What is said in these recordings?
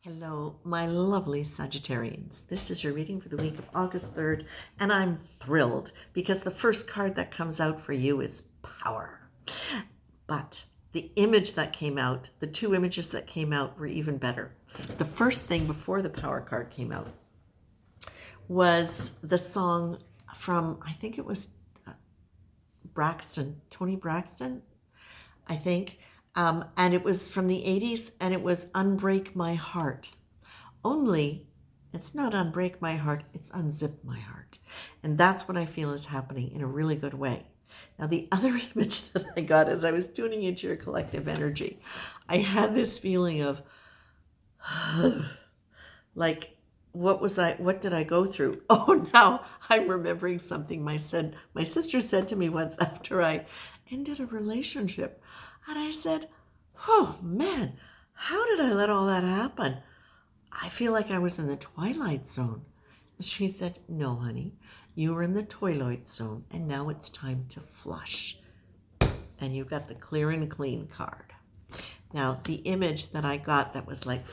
Hello, my lovely Sagittarians. This is your reading for the week of August 3rd, and I'm thrilled because the first card that comes out for you is power. But the image that came out, the two images that came out were even better. The first thing before the power card came out was the song from, I think it was Tony Braxton, I think. And it was from the 80s, and it was Unbreak My Heart. Only, it's not Unbreak My Heart, it's Unzip My Heart. And that's what I feel is happening in a really good way. Now, the other image that I got as I was tuning into your collective energy, I had this feeling of, like, what did I go through? Oh, now I'm remembering something my sister said to me once after I ended a relationship. And I said, oh man, how did I let all that happen? I feel like I was in the twilight zone. And she said, no, honey, you were in the toiloitte zone, and now it's time to flush. And you got the clear and clean card. Now, the image that I got that was like,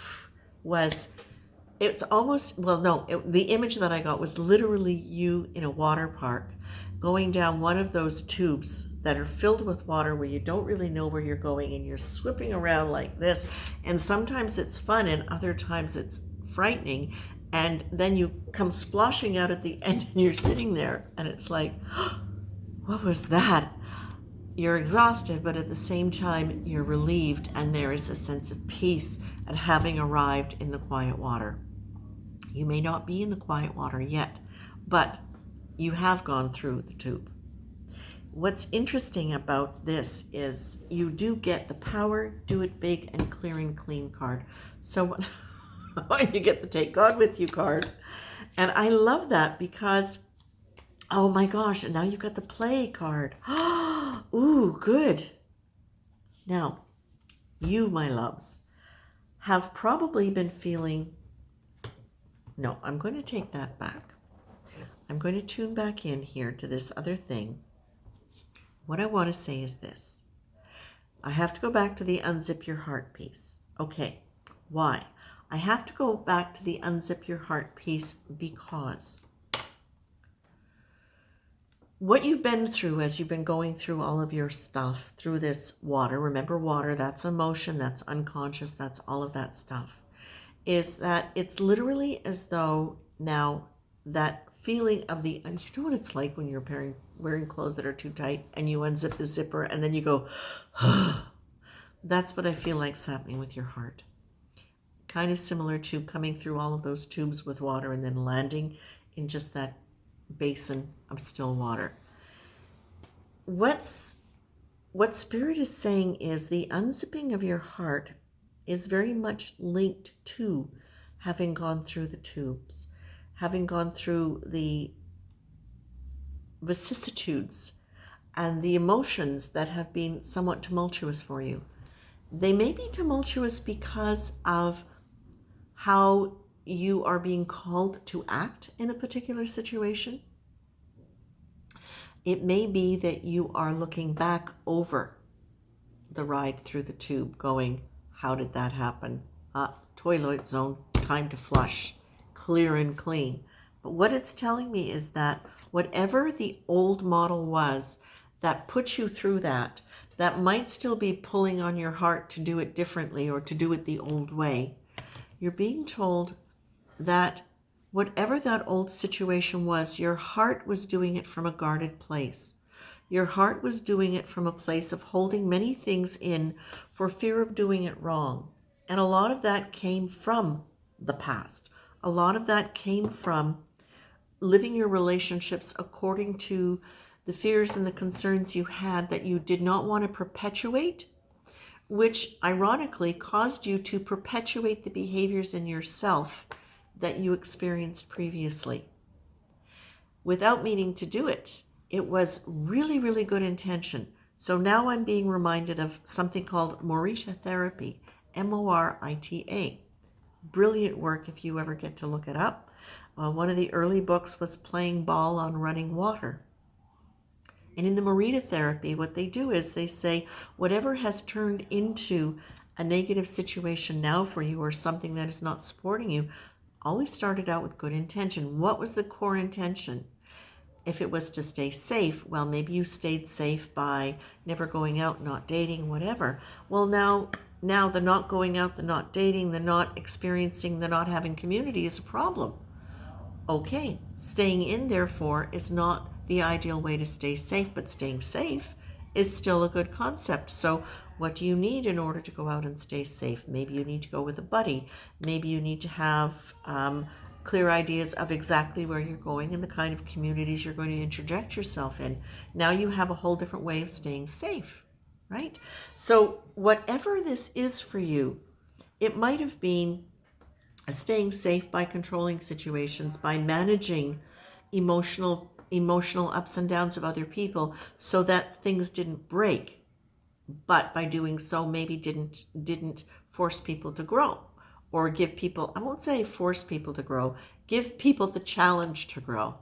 it's almost, the image that I got was literally you in a water park going down one of those tubes that are filled with water where you don't really know where you're going, and you're swipping around like this. And sometimes it's fun and other times it's frightening. And then you come splashing out at the end and you're sitting there and it's like, what was that? You're exhausted, but at the same time you're relieved, and there is a sense of peace at having arrived in the quiet water. You may not be in the quiet water yet, but you have gone through the tube. What's interesting about this is you do get the power, do it big, and clear and clean card. So when you get the take God with you card, and I love that because, oh my gosh, and now you've got the play card. Ooh, good. Now, you, my loves, have probably been feeling, no, I'm going to take that back. I'm going to tune back in here to this other thing. What I want to say is this. I have to go back to the unzip your heart piece. Okay, why? I have to go back to the unzip your heart piece because what you've been through as you've been going through all of your stuff through this water, remember water, that's emotion, that's unconscious, that's all of that stuff, is that it's literally as though now that feeling of the, you know what it's like when you're wearing clothes that are too tight and you unzip the zipper and then you go, that's what I feel like's happening with your heart. Kind of similar to coming through all of those tubes with water and then landing in just that basin of still water. What Spirit is saying is the unzipping of your heart is very much linked to having gone through the tubes, having gone through the vicissitudes and the emotions that have been somewhat tumultuous for you. They may be tumultuous because of how you are being called to act in a particular situation. It may be that you are looking back over the ride through the tube going, how did that happen? Toilet zone, time to flush, clear and clean. But what it's telling me is that whatever the old model was that put you through that might still be pulling on your heart to do it differently or to do it the old way. You're being told that whatever that old situation was, your heart was doing it from a guarded place. Your heart was doing it from a place of holding many things in for fear of doing it wrong. And a lot of that came from the past. A lot of that came from living your relationships according to the fears and the concerns you had that you did not want to perpetuate, which ironically caused you to perpetuate the behaviors in yourself that you experienced previously. Without meaning to do it, it was really, really good intention. So now I'm being reminded of something called Morita therapy, M-O-R-I-T-A. Brilliant work if you ever get to look it up. One of the early books was Playing Ball on Running Water. And in the Morita therapy, what they do is they say, whatever has turned into a negative situation now for you or something that is not supporting you, always started out with good intention. What was the core intention? If it was to stay safe, well, maybe you stayed safe by never going out, not dating, whatever. Well, now the not going out, the not dating, the not experiencing, the not having community is a problem. Okay, staying in, therefore, is not the ideal way to stay safe, but staying safe is still a good concept. So what do you need in order to go out and stay safe? Maybe you need to go with a buddy. Maybe you need to have clear ideas of exactly where you're going and the kind of communities you're going to interject yourself in. Now you have a whole different way of staying safe, right? So whatever this is for you, it might have been staying safe by controlling situations, by managing emotional ups and downs of other people so that things didn't break, but by doing so maybe didn't force people to grow, or give people, I won't say force people to grow, give people the challenge to grow.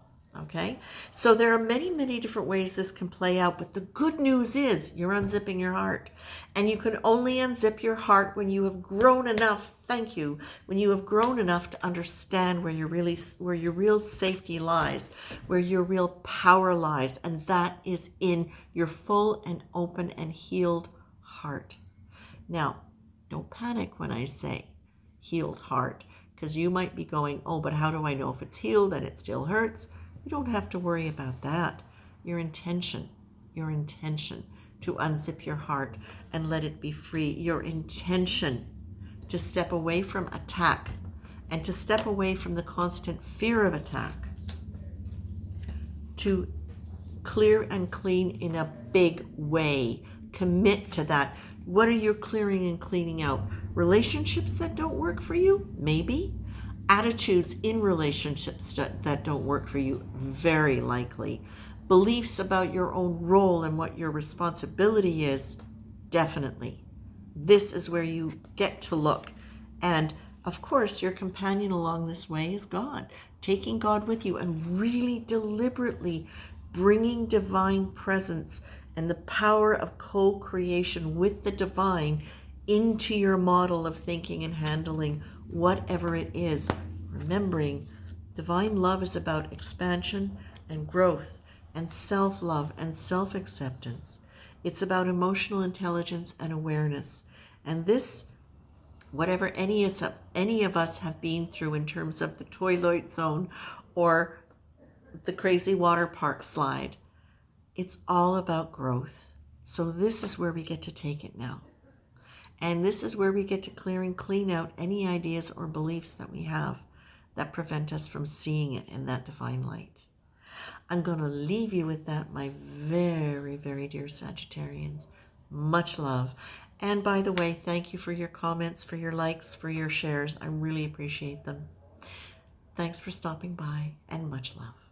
Okay, so there are many, many different ways this can play out, but the good news is you're unzipping your heart, and you can only unzip your heart when you have grown enough. Thank you. When you have grown enough to understand where your real safety lies, where your real power lies, and that is in your full and open and healed heart. Now, don't panic when I say healed heart, because you might be going, oh, but how do I know if it's healed and it still hurts? You don't have to worry about that. Your intention to unzip your heart and let it be free. Your intention to step away from attack and to step away from the constant fear of attack, to clear and clean in a big way. Commit to that. What are you clearing and cleaning out? Relationships that don't work for you? Maybe. Attitudes in relationships that don't work for you? Very likely. Beliefs about your own role and what your responsibility is? Definitely. This is where you get to look. And of course, your companion along this way is God. Taking God with you and really deliberately bringing divine presence and the power of co-creation with the divine into your model of thinking and handling whatever it is. Remembering, divine love is about expansion and growth and self-love and self-acceptance. It's about emotional intelligence and awareness. And this, whatever any of us have been through in terms of the toiloitte zone or the crazy water park slide, it's all about growth. So this is where we get to take it now. And this is where we get to clear and clean out any ideas or beliefs that we have that prevent us from seeing it in that divine light. I'm going to leave you with that, my very, very dear Sagittarians. Much love. And by the way, thank you for your comments, for your likes, for your shares. I really appreciate them. Thanks for stopping by, and much love.